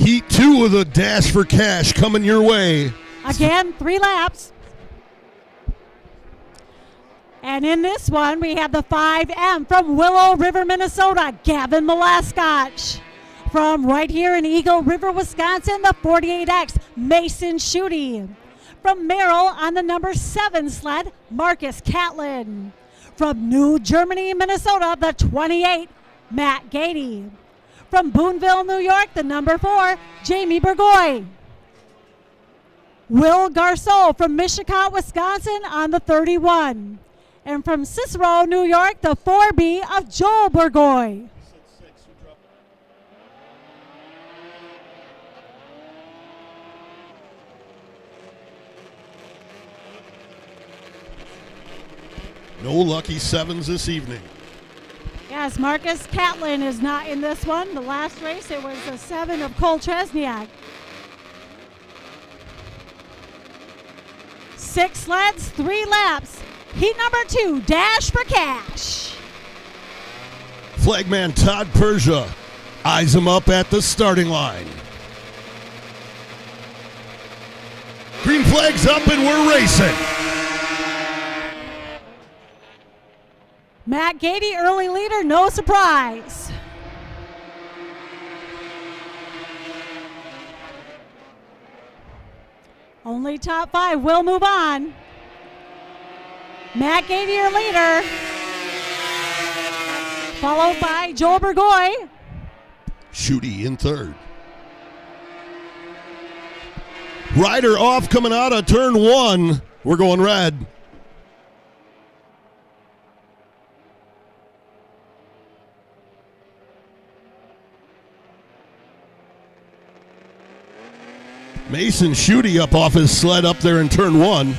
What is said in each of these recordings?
Heat 2 of the Dash for Cash coming your way. Again, 3 laps. And in this one, we have the 5M from Willow River, Minnesota, Gavin Molaskach. From right here in Eagle River, Wisconsin, the 48X, Mason Schutte. From Merrill on the number 7 sled, Marcus Catlin. From New Germany, Minnesota, the 28, Matt Gady. From Boonville, New York, the number 4, Jamie Burgoy. Will Garceau from Mishicot, Wisconsin on the 31. And from Cicero, New York, the 4B of Joel Burgoy. No lucky 7s this evening. Yes, Marcus Catlin is not in this one. The last race, it was the 7 of Cole Chesniak. 6 sleds, 3 laps. Heat number 2, Dash for Cash. Flagman Todd Persia eyes him up at the starting line. Green flag's up and we're racing. Matt Gady, early leader, no surprise. Only top 5 will move on. Matt Gady, your leader. Followed by Joel Burgoy. Schutte in 3rd. Ryder off coming out of turn 1. We're going red. Mason Schutte up off his sled up there in turn 1.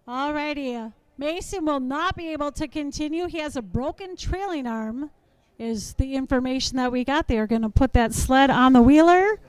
Alrighty, Mason will not be able to continue. He has a broken trailing arm, is the information that we got. They are going to put that sled on the wheeler.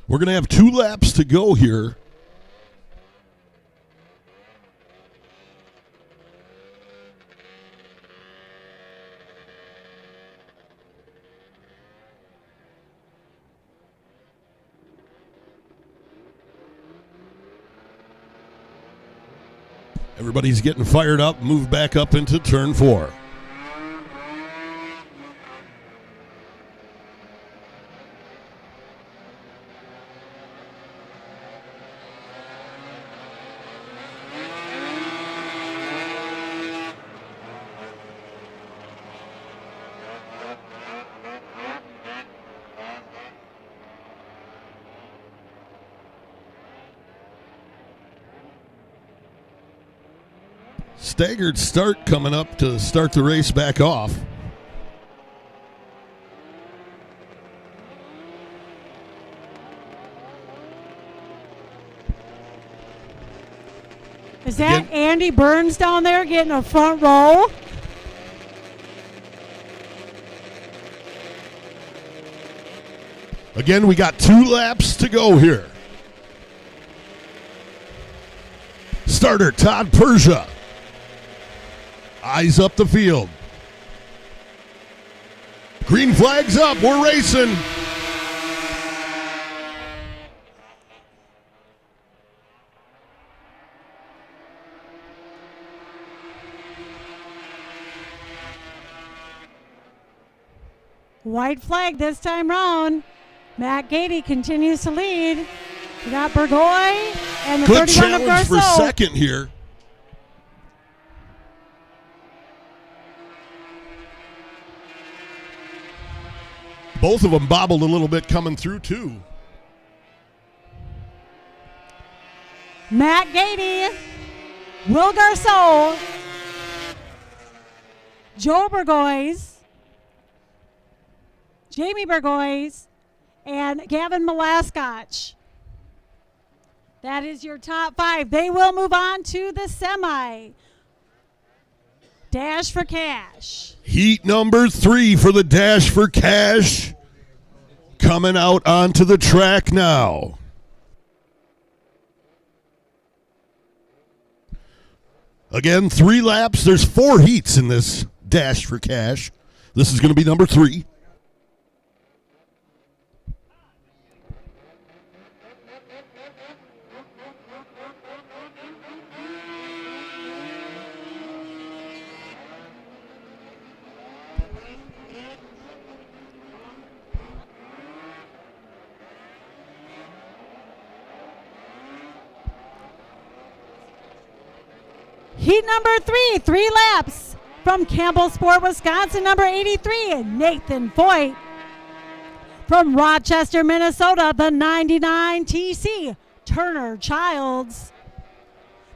We're going to have 2 laps to go here. Everybody's getting fired up, move back up into turn 4. Staggered start coming up to start the race back off. Is that Andy Burns down there getting a front row? Again, we got 2 laps to go here. Starter Todd Persia. Eyes up the field. Green flag's up. We're racing. White flag this time round. Matt Gady continues to lead. We got Burgoy and the Good 31 of challenge for Garceau. second here. Both of them bobbled a little bit coming through, too. Matt Gady, Will Garceau, Joe Burgoyes, Jamie Burgoyes, and Gavin Malascotch. That is your top 5. They will move on to the semi. Dash for Cash. Heat number 3 for the Dash for Cash. Coming out onto the track now. Again, 3 laps. There's 4 heats in this Dash for Cash. This is going to be number 3. Heat number 3, 3 laps. From Campbell Sport, Wisconsin, number 83, Nathan Foyt. From Rochester, Minnesota, the 99 TC, Turner Childs.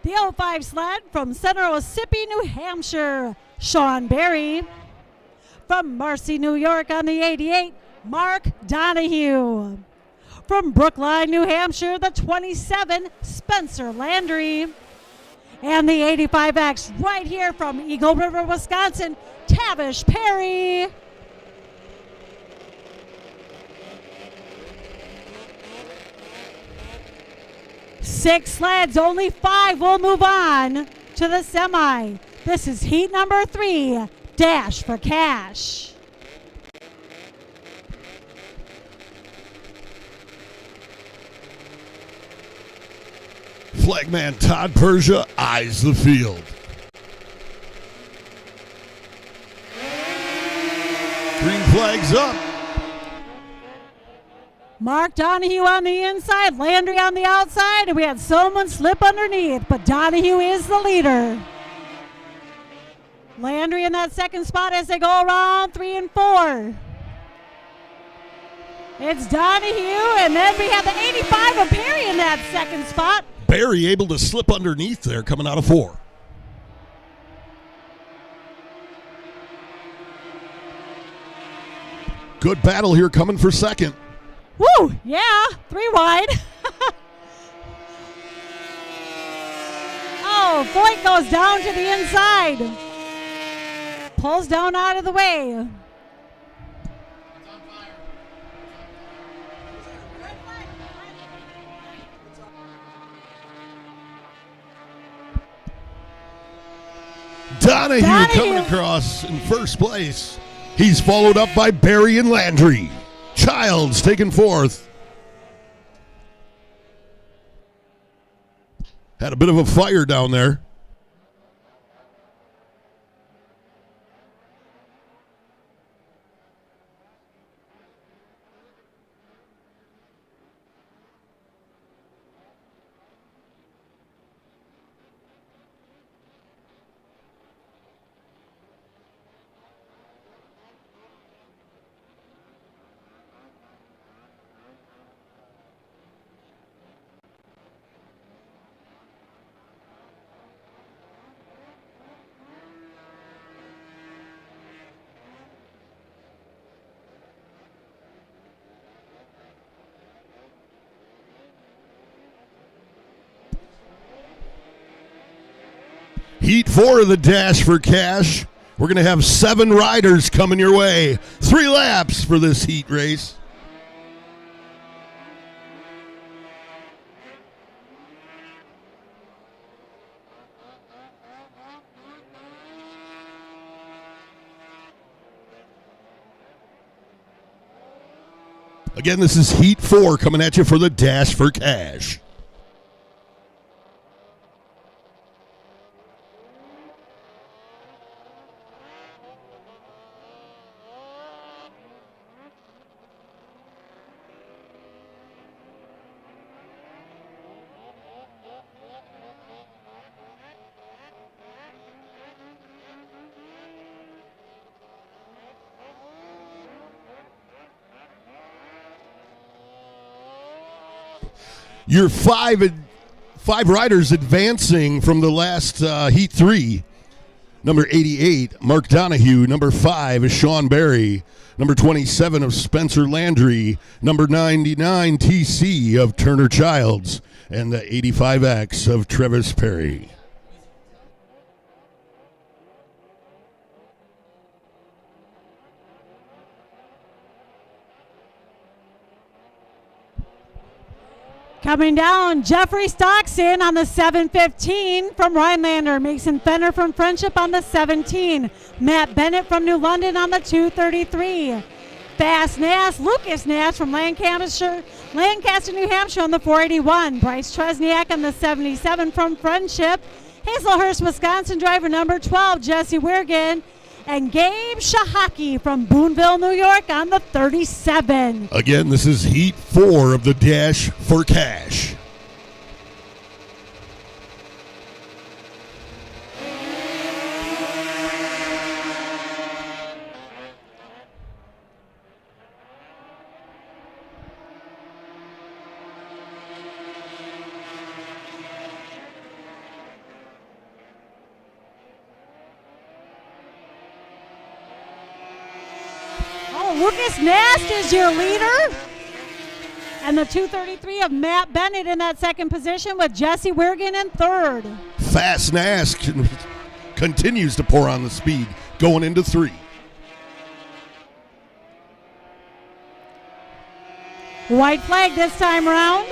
The 05 sled from Center Ossipee, New Hampshire, Sean Berry. From Marcy, New York on the 88, Mark Donahue. From Brookline, New Hampshire, the 27, Spencer Landry. And the 85X right here from Eagle River, Wisconsin, Tavish Perry. Six sleds, only 5 will move on to the semi. This is heat number 3, Dash for Cash. Flagman Todd Persia eyes the field. Green flag's up. Mark Donahue on the inside, Landry on the outside, and we had someone slip underneath, but Donahue is the leader. Landry in that second spot as they go around 3 and 4. It's Donahue, and then we have the 85 of Perry in that second spot. Barry able to slip underneath there coming out of 4. Good battle here coming for second. Woo, yeah, 3 wide. Oh, Foyt goes down to the inside. Pulls down out of the way. Donahue coming across in first place. He's followed up by Barry and Landry. Childs taking 4th. Had a bit of a fire down there. Heat 4 of the Dash for Cash. We're going to have 7 riders coming your way. 3 laps for this heat race. Again, this is Heat 4 coming at you for the Dash for Cash. Your five riders advancing from the last Heat 3. Number 88, Mark Donahue. Number 5 is Sean Berry. Number 27 of Spencer Landry. Number 99, TC of Turner Childs. And the 85X of Travis Perry. Coming down, Jeffrey Stockton on the 715 from Rhinelander. Mason Fenner from Friendship on the 17. Matt Bennett from New London on the 233. Fast Nass, Lucas Nass from Lancaster, New Hampshire on the 481. Bryce Tresniak on the 77 from Friendship. Hazelhurst, Wisconsin driver number 12, Jesse Wirgen. And Gabe Shahaki from Boonville, New York on the 37. Again, this is Heat 4 of the Dash for Cash. Lucas Nast is your leader. And the 233 of Matt Bennett in that second position with Jesse Wirgen in third. Fast Nash continues to pour on the speed going into 3. White flag this time around.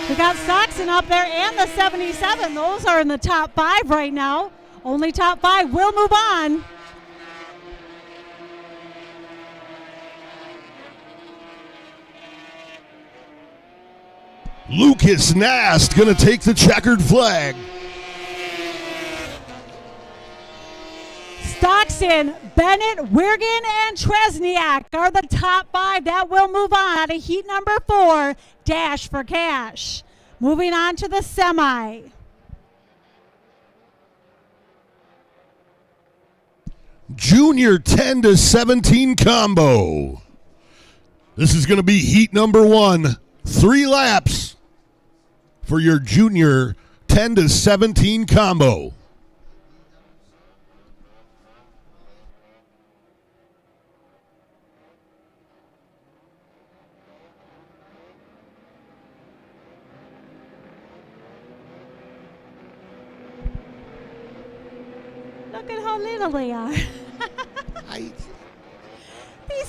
We got Stockton up there and the 77. Those are in the top 5 right now. Only top 5 will move on. Lucas Nast going to take the checkered flag. Stockton, Bennett, Wirgen, and Tresniak are the top 5 that will move on to heat number 4, Dash for Cash. Moving on to the semi. Junior 10 to 17 combo. This is going to be heat number 1. 3 laps for your junior 10 to 17 combo. Look at how little they are. These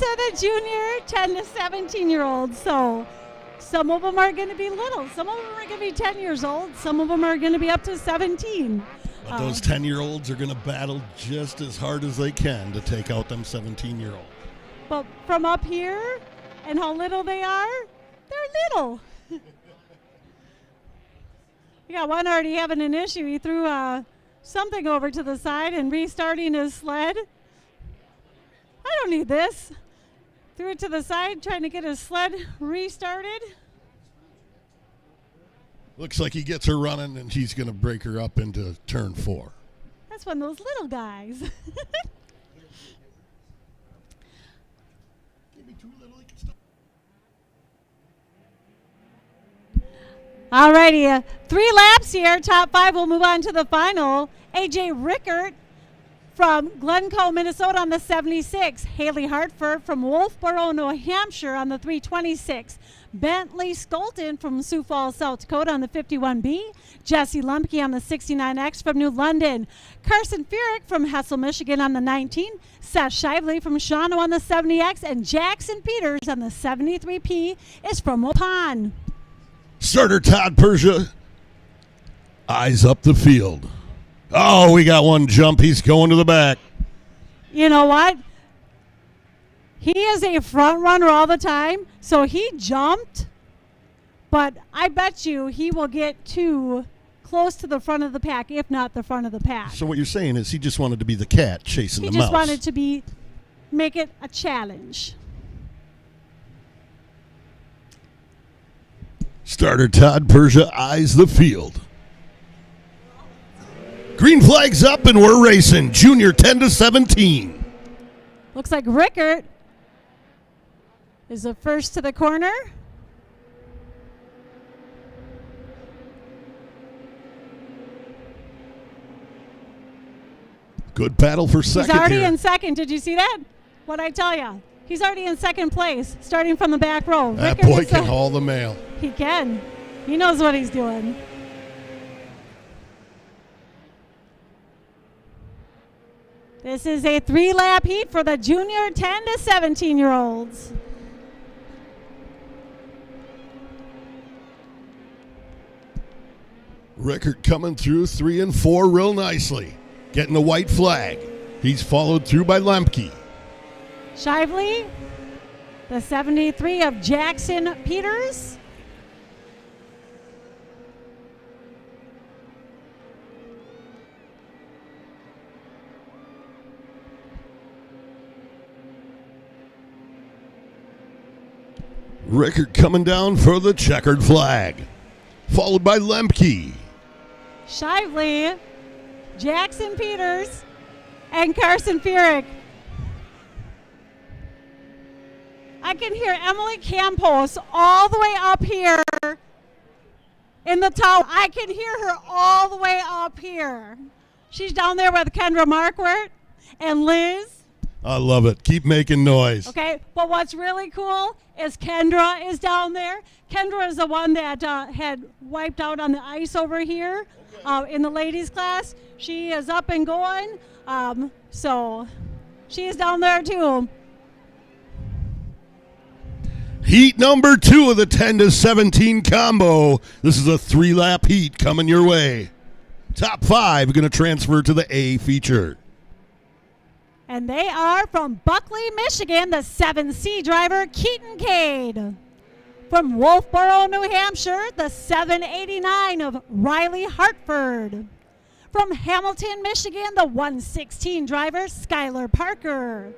are the junior 10 to 17-year-olds, so some of them are going to be little. Some of them are going to be 10 years old. Some of them are going to be up to 17. But those 10-year-olds are going to battle just as hard as they can to take out them 17-year-olds. But from up here and how little they are, they're little. We got one already having an issue. He threw something over to the side and restarting his sled. I don't need this. Threw it to the side, trying to get his sled restarted. Looks like he gets her running, and he's going to break her up into turn 4. That's one of those little guys. All righty, 3 laps here. Top 5 will move on to the final. AJ Rickert From Glencoe, Minnesota on the 76. Haley Hartford from Wolfboro, New Hampshire on the 326. Bentley Skolton from Sioux Falls, South Dakota on the 51B. Jesse Lumpke on the 69X from New London. Carson Furyk from Hessel, Michigan on the 19. Seth Shively from Shawano on the 70X. And Jackson Peters on the 73P is from Waupun. Starter Todd Persia, eyes up the field. Oh, we got one jump. He's going to the back. You know what? He is a front runner all the time, so he jumped, but I bet you he will get too close to the front of the pack, if not the front of the pack. So what you're saying is he just wanted to be the cat chasing the mouse. He just wanted to make it a challenge. Starter Todd Persia eyes the field. Green flag's up and we're racing. Junior 10 to 17. Looks like Rickert is the first to the corner. Good battle for second. He's already here. in second. Did you see that? What'd I tell you? He's already in second place, starting from the back row. That Rickert boy can haul the mail. He can. He knows what he's doing. This is a 3-lap heat for the junior 10 to 17-year-olds. Rickert coming through 3 and 4 real nicely. Getting the white flag. He's followed through by Lemke. Shively, the 73 of Jackson Peters. Rickert coming down for the checkered flag. Followed by Lemke. Shively, Jackson Peters, and Carson Furyk. I can hear Emily Campos all the way up here in the tower. I can hear her all the way up here. She's down there with Kendra Marquardt and Liz. I love it. Keep making noise. Okay, but what's really cool is Kendra is down there. Kendra is the one that had wiped out on the ice over here in the ladies' class. She is up and going, so she is down there too. Heat number 2 of the 10 to 17 combo. This is a 3-lap heat coming your way. Top 5 going to transfer to the A feature. And they are from Buckley, Michigan, the 7C driver, Keaton Cade. From Wolfboro, New Hampshire, the 789 of Riley Hartford. From Hamilton, Michigan, the 116 driver, Skylar Parker.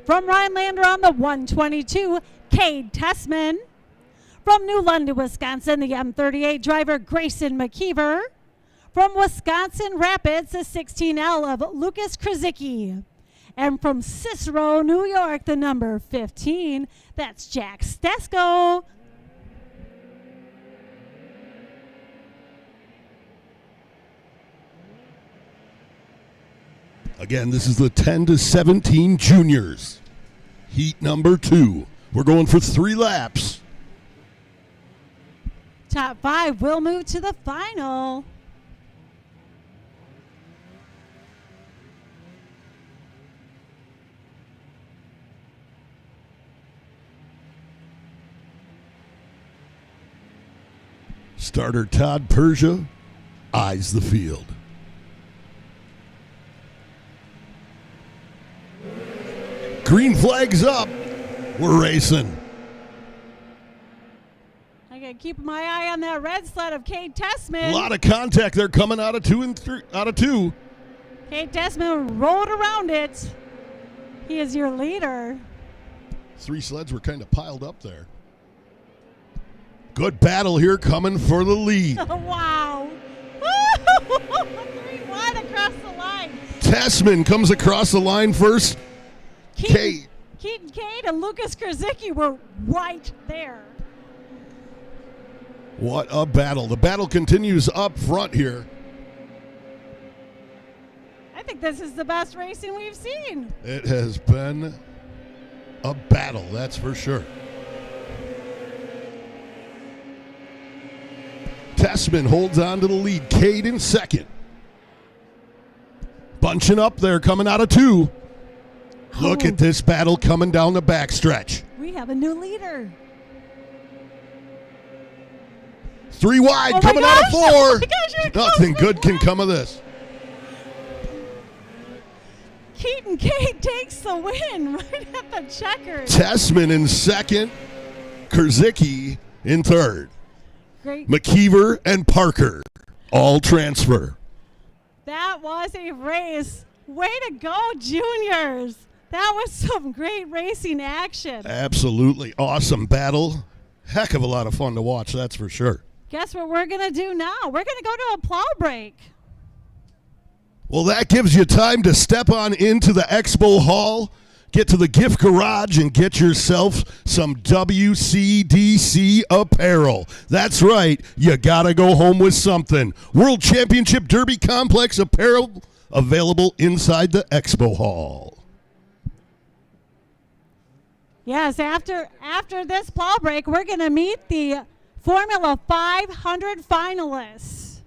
From Rhinelander on the 122, Cade Tessman. From New London, Wisconsin, the M38 driver, Grayson McKeever. From Wisconsin Rapids, the 16L of Lucas Krasicki. And from Cicero, New York, the number 15, that's Jack Stesko. Again, this is the 10 to 17 juniors. Heat number 2. We're going for 3 laps. Top 5 will move to the final. Starter Todd Persia eyes the field. Green flag's up. We're racing. I gotta keep my eye on that red sled of Cade Tessman. A lot of contact there coming out of 2 and 3 out of 2. Cade Tessman rode around it. He is your leader. 3 sleds were kind of piled up there. Good battle here coming for the lead. Wow. 3 wide across the line. Tessman comes across the line first. Keaton Cade and Lucas Krasicki were right there. What a battle. The battle continues up front here. I think this is the best racing we've seen. It has been a battle, that's for sure. Tessman holds on to the lead. Cade in second. Bunching up there, coming out of 2. Look at this battle coming down the backstretch. We have a new leader. 3 wide, coming out of 4. Oh my gosh, Nothing good can come of this. Keaton Cade takes the win right at the checkers. Tessman in second. Kurzicki in third. Great. McKeever and Parker all transfer. That was a race. Way to go, juniors. That was some great racing action. Absolutely awesome battle. Heck of a lot of fun to watch, that's for sure. Guess what we're going to do now? We're going to go to a plow break. Well, that gives you time to step on into the expo hall, get to the gift garage, and get yourself some WCDC apparel. That's right, you gotta go home with something. World Championship Derby Complex apparel available inside the expo hall. Yes, after this plow break, we're going to meet the Formula 500 finalists.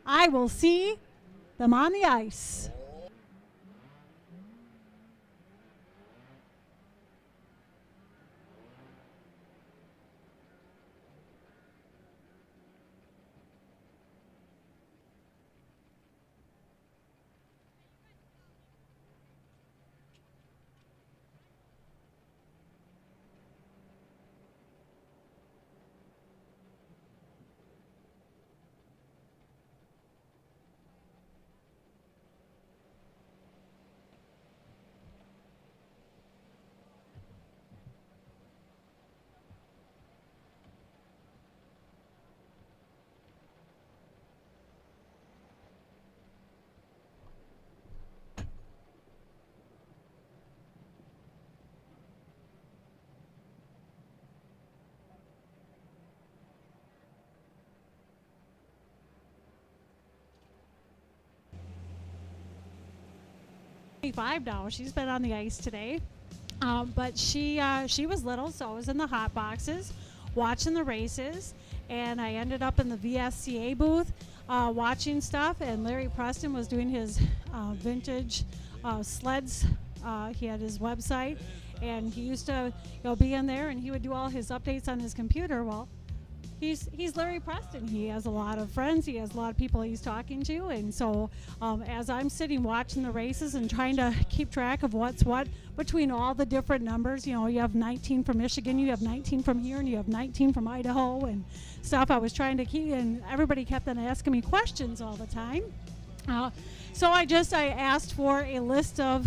I will see them on the ice. $25. She's been on the ice today, but she was little, so I was in the hot boxes watching the races, and I ended up in the VSCA booth watching stuff. And Larry Preston was doing his vintage sleds. He had his website, and he used to be in there, and he would do all his updates on his computer. Well, he's Larry Preston. He has a lot of friends. He has a lot of people he's talking to. And so as I'm sitting watching the races and trying to keep track of what's what between all the different numbers, you have 19 from Michigan, you have 19 from here, and you have 19 from Idaho and stuff. I was trying to keep, and everybody kept on asking me questions all the time. So I asked for a list of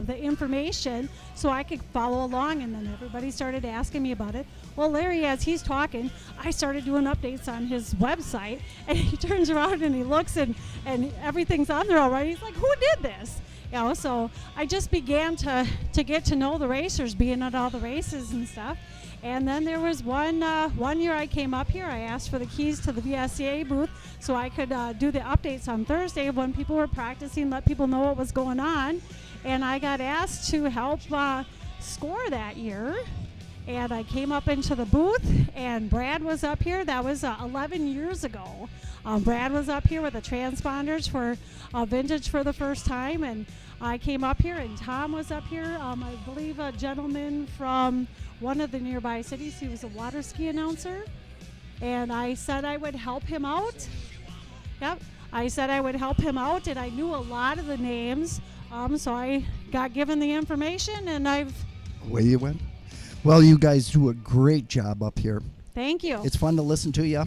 the information so I could follow along, and then everybody started asking me about it. Well, Larry, as he's talking, I started doing updates on his website, and he turns around and he looks, and everything's on there already. He's like, who did this? So I just began to get to know the racers, being at all the races and stuff. And then there was one year I came up here. I asked for the keys to the VSCA booth so I could do the updates on Thursday when people were practicing, let people know what was going on. And I got asked to help score that year. And I came up into the booth, and Brad was up here. That was 11 years ago. Brad was up here with the transponders for vintage for the first time. And I came up here, and Tom was up here. I believe a gentleman from one of the nearby cities. He was a water ski announcer. And I said I would help him out. Yep. I said I would help him out, and I knew a lot of the names. So I got given the information, and Away you went. Well, you guys do a great job up here. Thank you. It's fun to listen to you.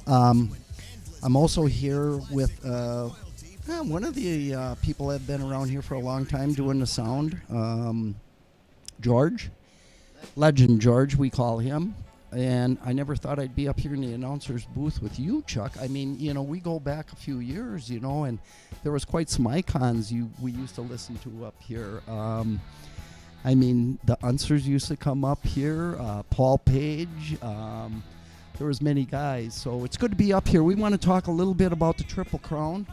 I'm also here with one of the people that have been around here for a long time doing the sound, George. Legend George, we call him. And I never thought I'd be up here in the announcer's booth with you, Chuck. I mean, we go back a few years, and there was quite some icons we used to listen to up here. I mean, the Unsers used to come up here, Paul Page. There was many guys, so it's good to be up here. We want to talk a little bit about the Triple Crown.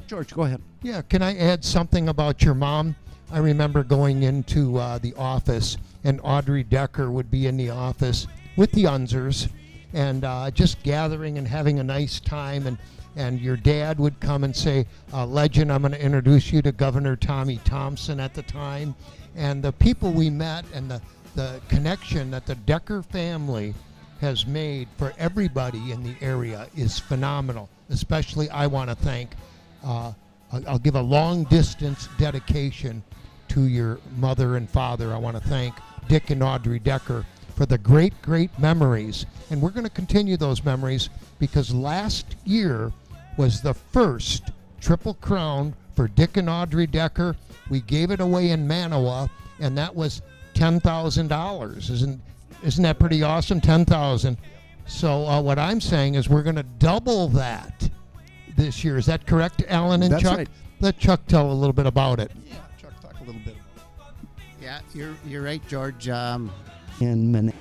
George, go ahead. Yeah, can I add something about your mom? I remember going into the office, and Audrey Decker would be in the office with the Unzers, and just gathering and having a nice time. And your dad would come and say, Legend, I'm going to introduce you to Governor Tommy Thompson at the time. And the people we met and the connection that the Decker family has made for everybody in the area is phenomenal. Especially, I want to thank, I'll give a long distance dedication to your mother and father. I want to thank Dick and Audrey Decker for the great, great memories. And we're going to continue those memories because last year was the first Triple Crown for Dick and Audrey Decker. We gave it away in Manawa, and that was $10,000. Isn't that pretty awesome? 10,000. So what I'm saying is we're going to double that this year. Is that correct, Alan and That's Chuck? right. Let Chuck tell a little bit about it. Yeah, Chuck, talk a little bit. Yeah, you're right, George. In minute.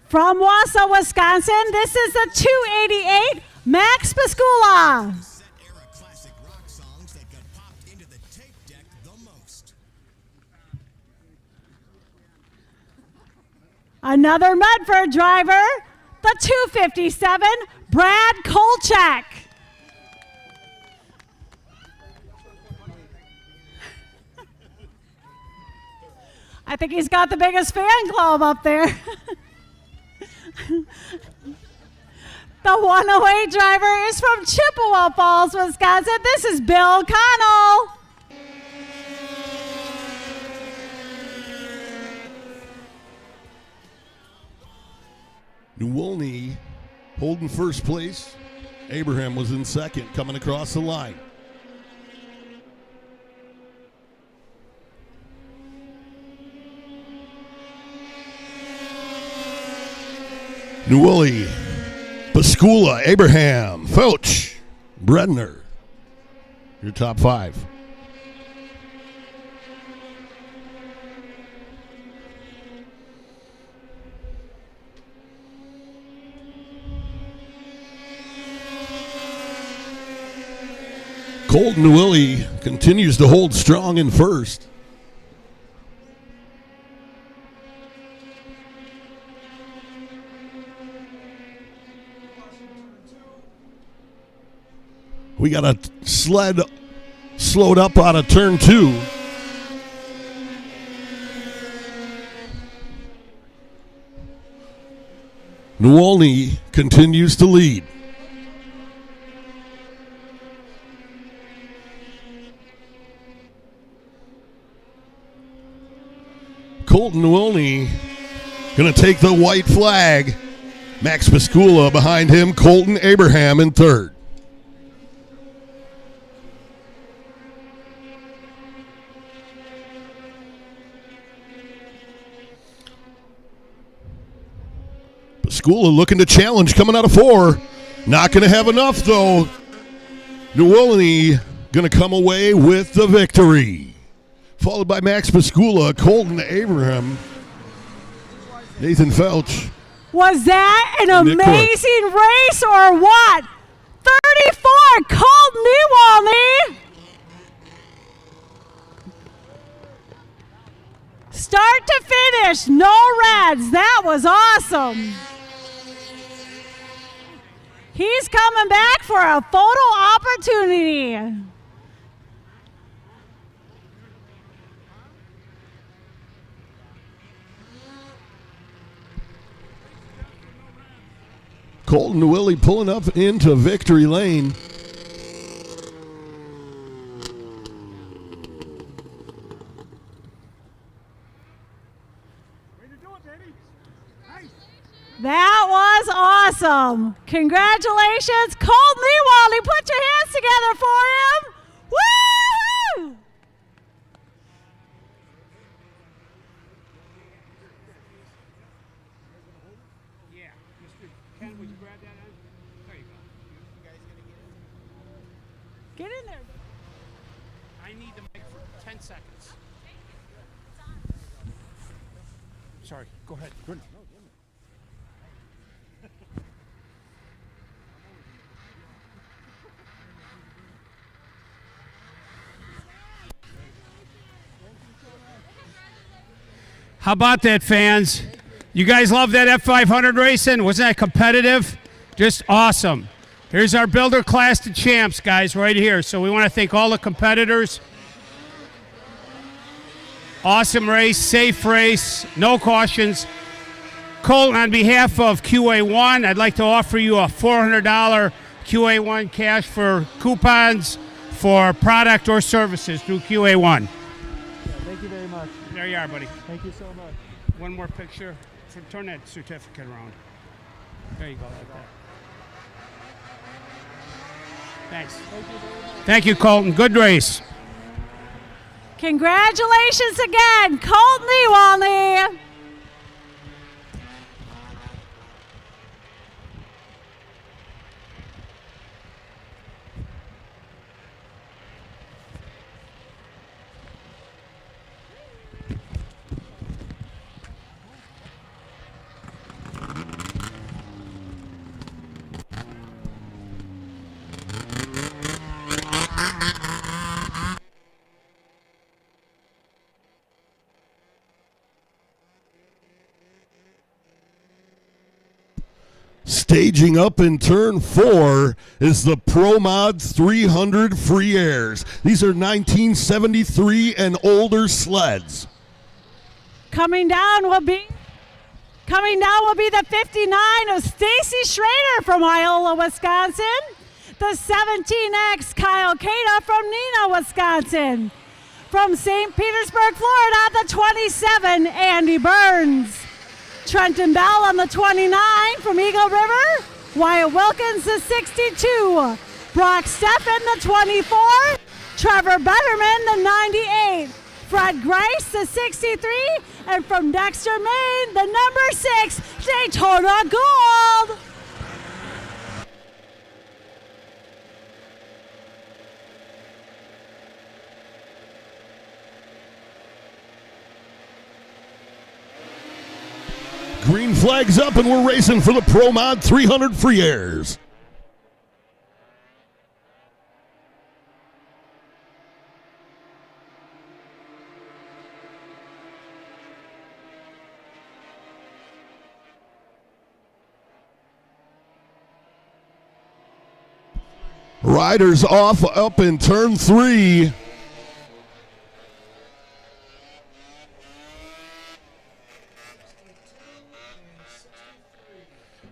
From Wausau, Wisconsin, this is the 288 Max Pascula. Era classic rock songs that got popped into the tape deck the most. Another Medford driver, the 257 Brad Kolchak. I think he's got the biggest fan club up there. The 108 driver is from Chippewa Falls, Wisconsin. This is Bill Connell. New Olney holding first place. Abraham was in second, coming across the line. New Olney, Pascula, Abraham, Felch, Bredner. Your top five. Colton Newilly continues to hold strong in first. We got a sled slowed up out of turn 2. New Olney continues to lead. Colton Newolny going to take the white flag. Max Pascula behind him. Colton Abraham in third. Pascula looking to challenge, coming out of 4. Not going to have enough, though. Newolny going to come away with the victory. Followed by Max Pascula, Colton Abraham, Nathan Felch. Was that an Nick amazing race or what? 34, Colton Newolny. Start to finish, no reds. That was awesome. He's coming back for a photo opportunity. Colton Newilly pulling up into victory lane. That was awesome. Congratulations, Colton Newolny. Put your hands together for him. Woo! Yeah, Mr. Ken, would you grab that end? There you go. You guys gonna get it? Get in there. I need the mic for 10 seconds. sorry. Go ahead. Good. How about that, fans? You guys love that F500 racing? Wasn't that competitive? Just awesome. Here's our Builder Class to Champs, guys, right here. So we want to thank all the competitors. Awesome race, safe race, no cautions. Colton, on behalf of QA1, I'd like to offer you a $400 QA1 cash for coupons for product or services through QA1. Thank you very much. There you are, buddy. Thank you so much. One more picture. Turn that certificate around. There you go, like that. Thanks. Thank you, Colton. Good race. Congratulations again, Colton Ewalney. Staging up in turn 4 is the Pro Mod 300 Free Airs. These are 1973 and older sleds. Coming down will be the 59 of Stacy Schrader from Iola, Wisconsin. The 17X Kyle Cada from Neenah, Wisconsin. From St. Petersburg, Florida, the 27 Andy Burns. Trenton Bell on the 29 from Eagle River. Wyatt Wilkins, the 62. Brock Steffen, the 24. Trevor Betterman, the 98. Fred Grice, the 63. And from Dexter, Maine, the number 6, Daytona Gold. Green flag's up and we're racing for the Pro Mod 300 Free Airs. Riders off up in turn 3.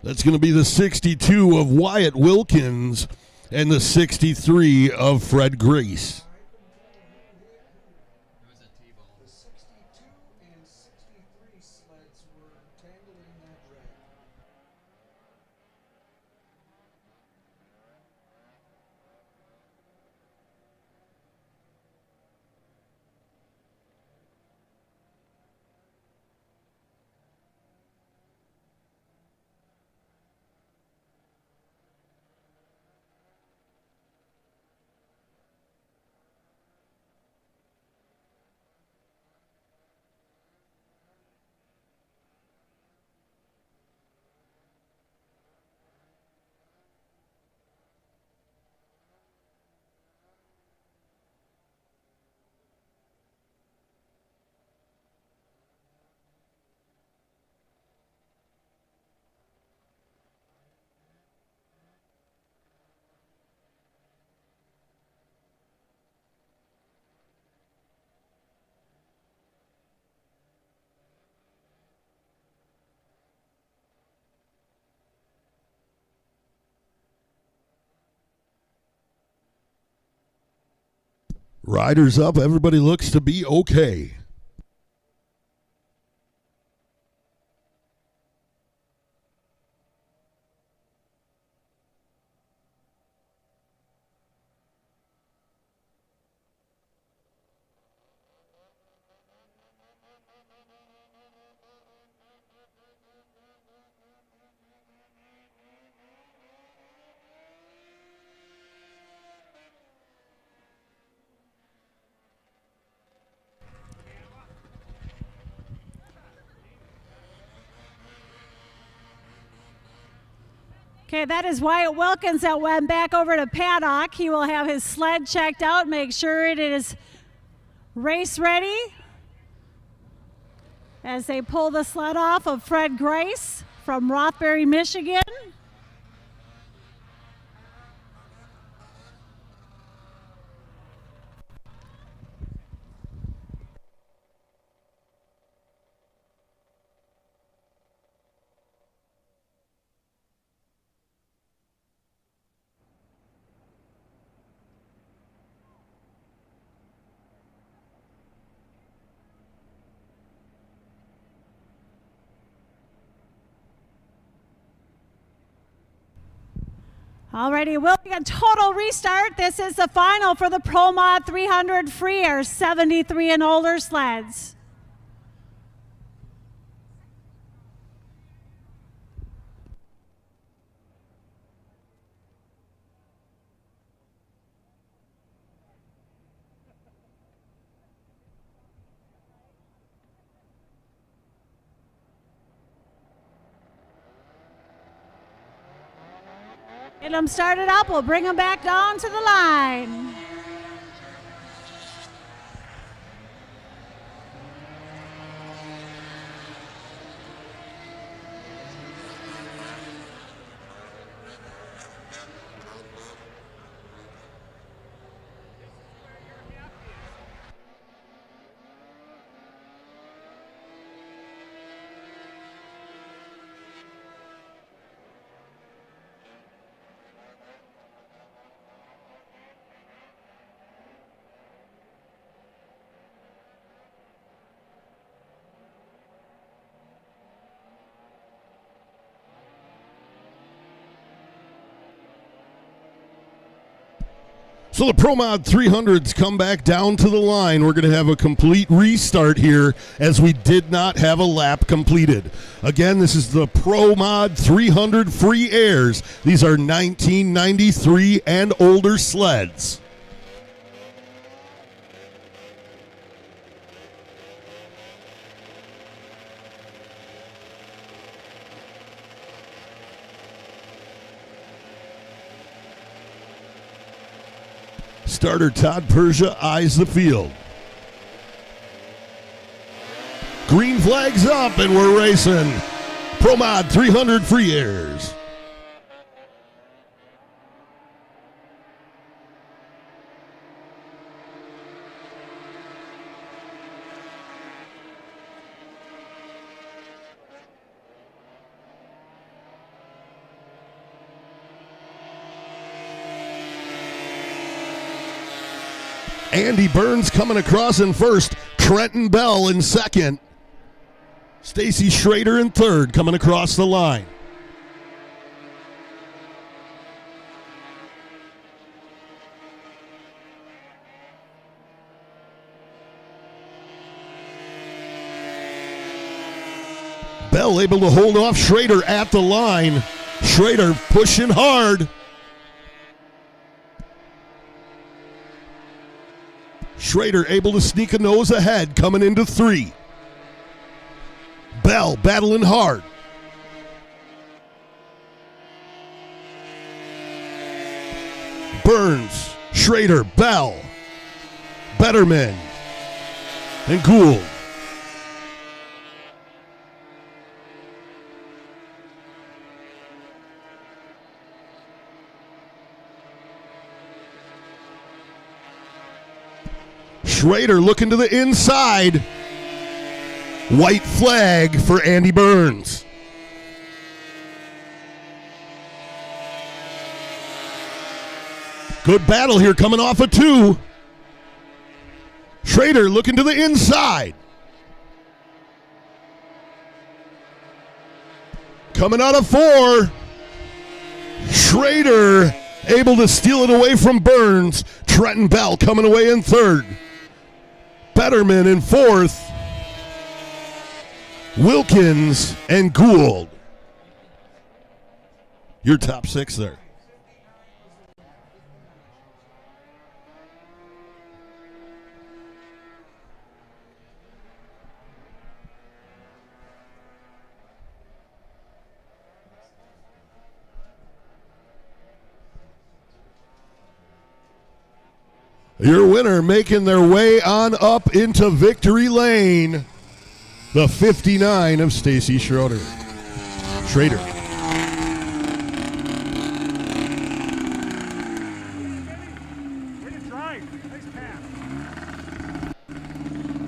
That's going to be the 62 of Wyatt Wilkins and the 63 of Fred Grace. Riders up. Everybody looks to be okay. Okay, that is Wyatt Wilkins that went back over to paddock. He will have his sled checked out, make sure it is race ready as they pull the sled off of Fred Grace from Rothbury, Michigan. Alrighty, will be a total restart. This is the final for the Pro Mod 300 free air 73 and older sleds. Get them started up. We'll bring them back down to the line. So the Pro Mod 300s come back down to the line. We're going to have a complete restart here as we did not have a lap completed. Again, this is the Pro Mod 300 free airs. These are 1993 and older sleds. Starter Todd Persia eyes the field. Green flag's up and we're racing. Pro Mod 300 free airs. Andy Burns coming across in first. Trenton Bell in second. Stacy Schrader in third coming across the line. Bell able to hold off Schrader at the line. Schrader pushing hard. Schrader able to sneak a nose ahead coming into three. Bell battling hard. Burns, Schrader, Bell, Betterman, and Gould. Schrader looking to the inside. White flag for Andy Burns. Good battle here coming off of two. Schrader looking to the inside. Coming out of four. Schrader able to steal it away from Burns. Trenton Bell coming away in third. Betterman in fourth. Wilkins and Gould. Your top six there. Your winner making their way on up into victory lane, the 59 of Stacy Schrader.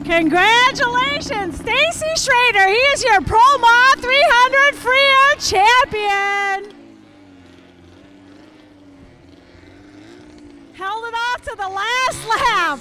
Congratulations, Stacy Schrader. He is your Pro-Ma 300 Free Air champion. Held it off to the last lap.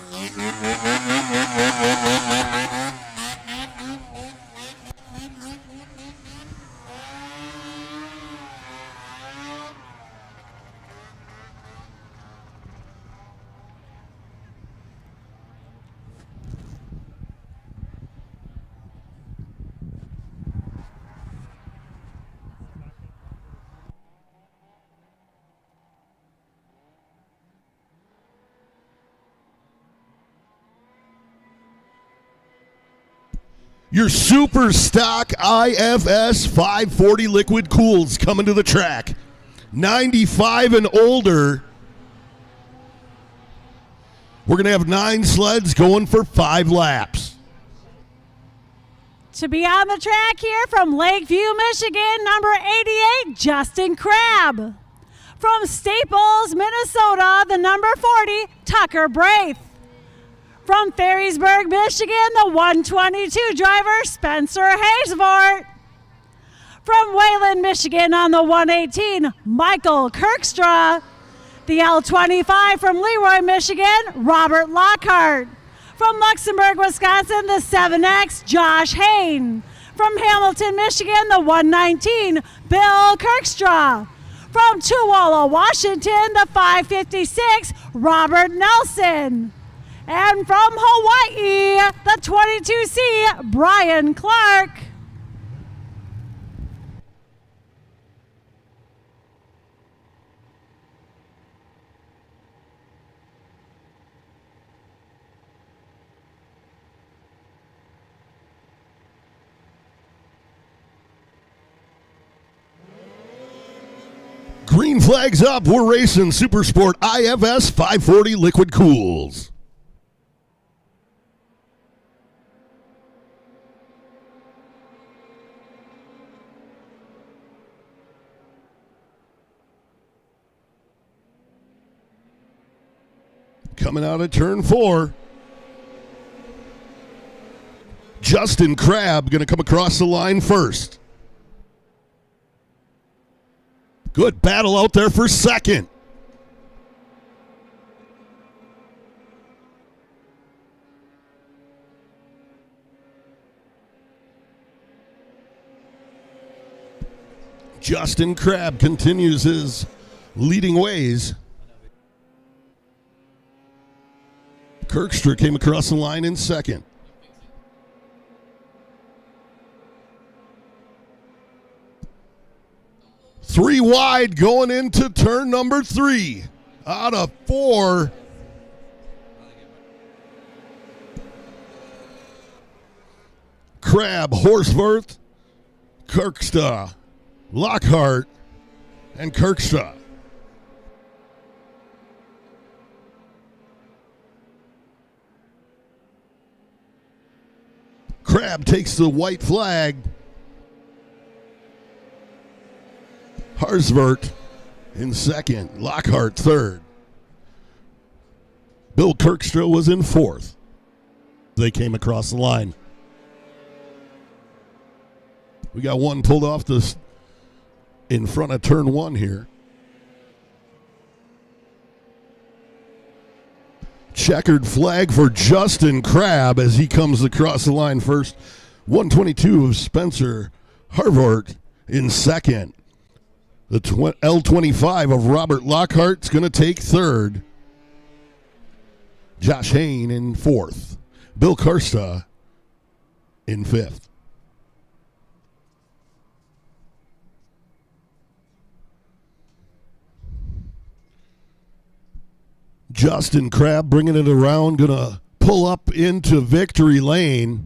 Your super stock IFS 540 liquid cools coming to the track. 95 and older. We're going to have 9 sleds going for 5 laps. To be on the track here from Lakeview, Michigan, number 88, Justin Crabb. From Staples, Minnesota, the number 40, Tucker Braith. From Ferrysburg, Michigan, the 122 driver, Spencer Hazevort. From Wayland, Michigan, on the 118, Michael Kirkstra. The L25 from Leroy, Michigan, Robert Lockhart. From Luxembourg, Wisconsin, the 7X, Josh Hain. From Hamilton, Michigan, the 119, Bill Kirkstra. From Tooele, Washington, the 556, Robert Nelson. And from Hawaii, the 22C, Brian Clark. Green flags up. We're racing Super Sport IFS 540 liquid cools. Coming out of turn 4. Justin Crabb going to come across the line first. Good battle out there for second. Justin Crabb continues his leading ways. Kirkstra came across the line in second. Three wide going into turn number 3. Out of 4. Crabb, Horsworth, Kirkstra, Lockhart, and Kirkstra. Crabb takes the white flag. Harsvert in second. Lockhart third. Bill Kirkstra was in fourth. They came across the line. We got one pulled off in front of turn 1 here. Checkered flag for Justin Crabb as he comes across the line first. 122 of Spencer Harvard in second. The L25 of Robert Lockhart's going to take third. Josh Hain in fourth. Bill Karsta in fifth. Justin Crabb bringing it around, going to pull up into victory lane.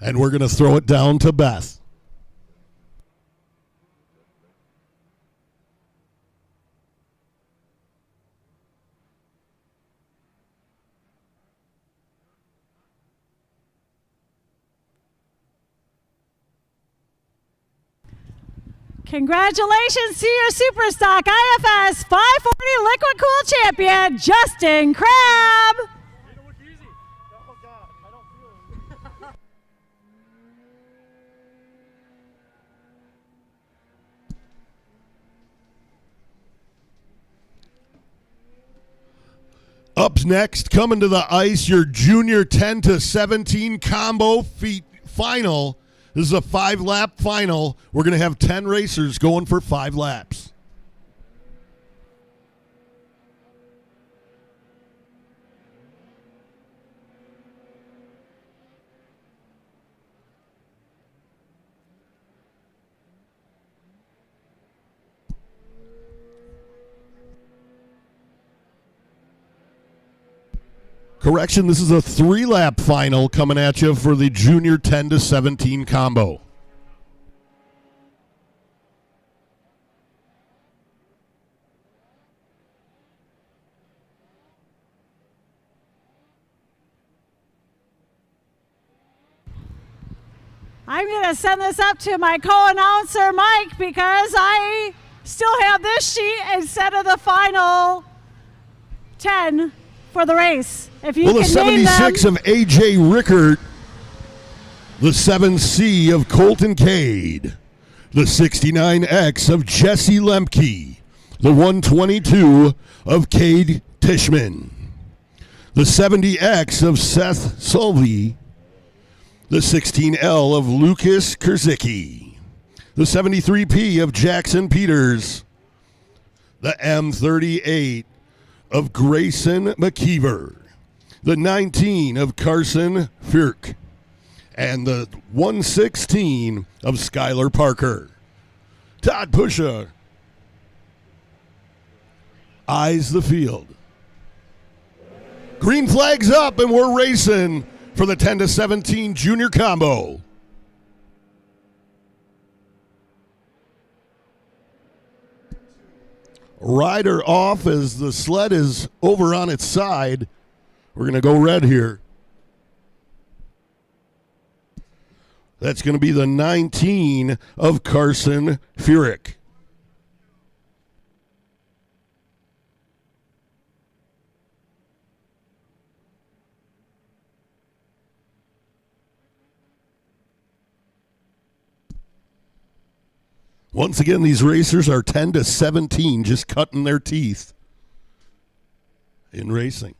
And we're going to throw it down to Beth. Congratulations to your Superstock IFS 540 Liquid Cool champion, Justin Crabb. Up next, coming to the ice, your junior 10 to 17 combo feet final. This is a 5-lap final. We're going to have 10 racers going for 5 laps. Correction, this is a 3-lap final coming at you for the junior 10 to 17 combo. I'm going to send this up to my co-announcer, Mike, because I still have this sheet instead of the final 10 for the race. If you Well, the can name 76 them. of A.J. Rickert, the 7C of Colton Cade, the 69X of Jesse Lemke, the 122 of Cade Tishman, the 70X of Seth Sulvey, the 16L of Lucas Kurzicki, the 73P of Jackson Peters, the M38 of Grayson McKeever, the 19 of Carson Fierk, and the 116 of Skylar Parker. Todd Pusha eyes the field. Green flag's up, and we're racing for the 10 to 17 junior combo. Rider off as the sled is over on its side. We're going to go red here. That's going to be the 19 of Carson Furyk. Once again, these racers are 10 to 17, just cutting their teeth in racing.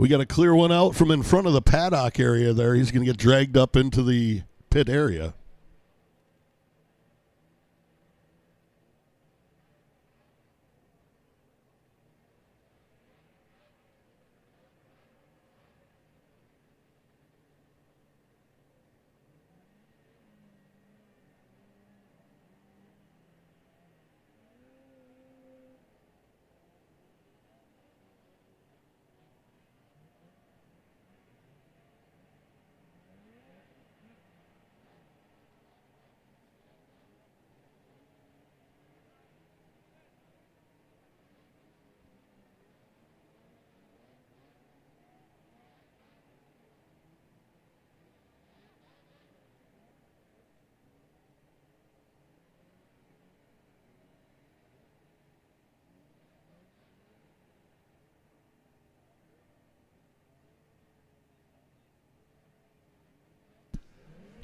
We got to clear one out from in front of the paddock area there. He's going to get dragged up into the pit area.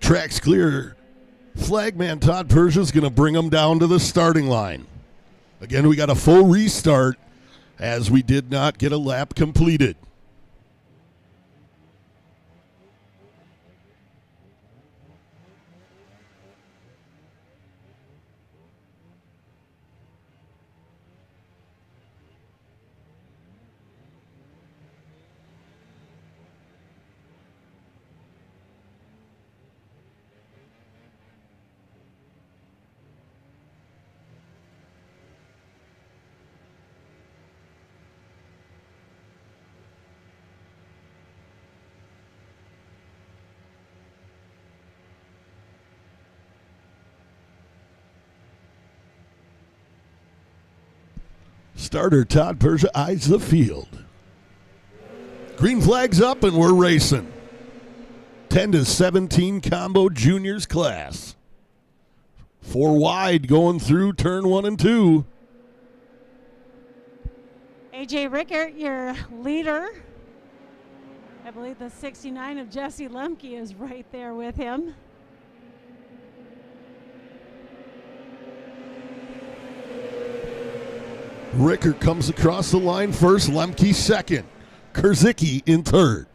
Track's clear. Flagman Todd Persia is going to bring them down to the starting line. Again, we got a full restart as we did not get a lap completed. Starter Todd Persia eyes the field. Green flag's up and we're racing. 10 to 17 combo juniors class. 4 wide going through turn 1 and 2. AJ Rickert, your leader. I believe the 69 of Jesse Lemke is right there with him. Rickert comes across the line first, Lemke second, Kurzicki in third.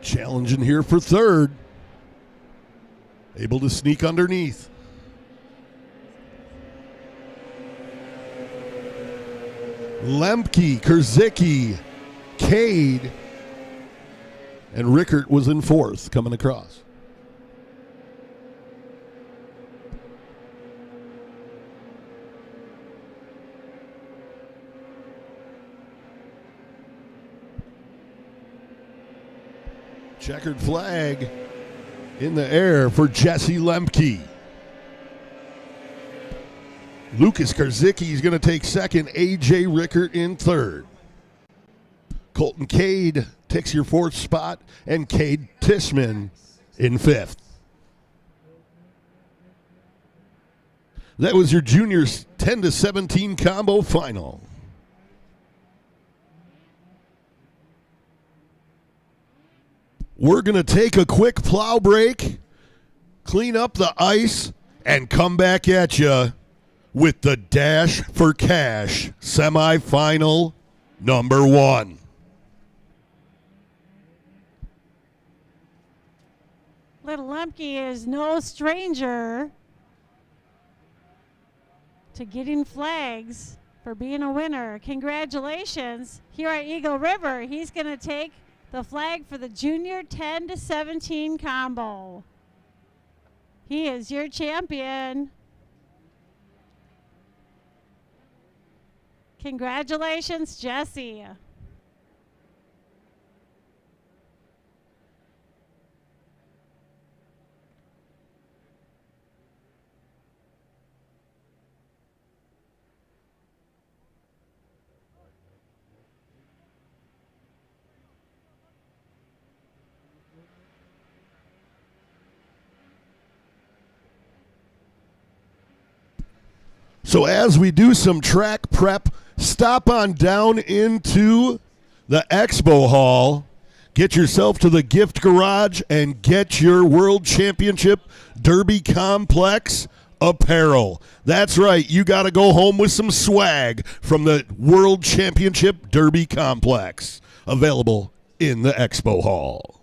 Challenging here for third. Able to sneak underneath. Lemke, Kurzicki, Cade, and Rickert was in fourth coming across. Checkered flag in the air for Jesse Lemke. Lucas Kurzicki is going to take second. A.J. Rickert in third. Colton Cade takes your fourth spot, and Cade Tishman in fifth. That was your juniors 10 to 17 combo final. We're going to take a quick plow break, clean up the ice, and come back at you with the Dash for Cash semifinal number 1. Little Lemke is no stranger to getting flags for being a winner. Congratulations. Here at Eagle River, he's going to take the flag for the junior 10 to 17 combo. He is your champion. Congratulations, Jesse. So as we do some track prep, stop on down into the expo hall, get yourself to the gift garage, and get your World Championship Derby Complex apparel. That's right, you got to go home with some swag from the World Championship Derby Complex. Available in the expo hall.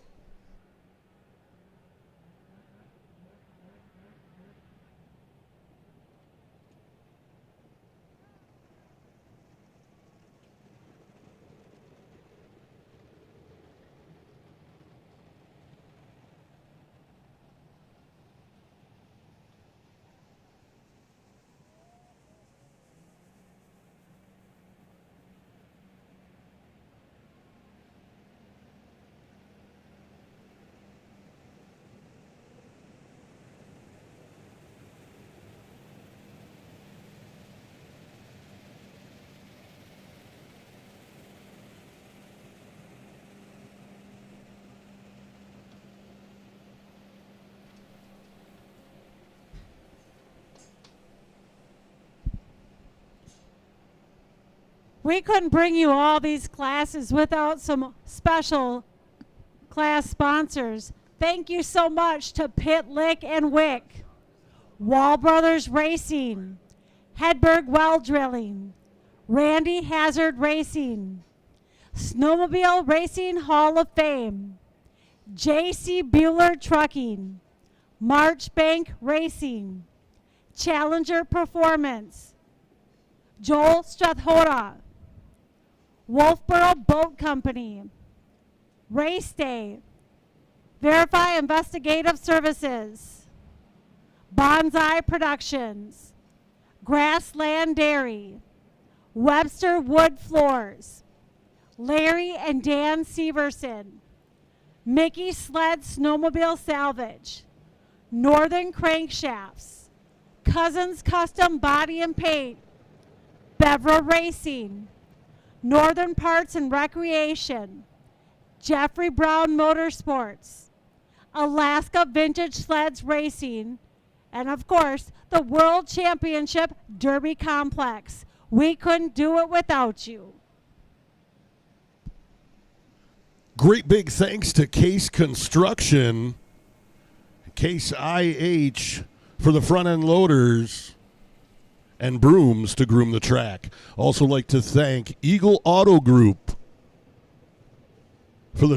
We couldn't bring you all these classes without some special class sponsors. Thank you so much to Pit Lick and Wick, Wall Brothers Racing, Hedberg Well Drilling, Randy Hazard Racing, Snowmobile Racing Hall of Fame, J.C. Bueller Trucking, Marchbank Racing, Challenger Performance, Joel Strathhoda, Wolfboro Boat Company, Race Day, Verify Investigative Services, Bonsai Productions, Grassland Dairy, Webster Wood Floors, Larry and Dan Severson, Mickey Sled Snowmobile Salvage, Northern Crankshafts, Cousins Custom Body and Paint, Bevra Racing, Northern Parts and Recreation, Jeffrey Brown Motorsports, Alaska Vintage Sleds Racing, and of course, the World Championship Derby Complex. We couldn't do it without you. Great big thanks to Case Construction, Case IH for the front end loaders, and brooms to groom the track. Also like to thank Eagle Auto Group for the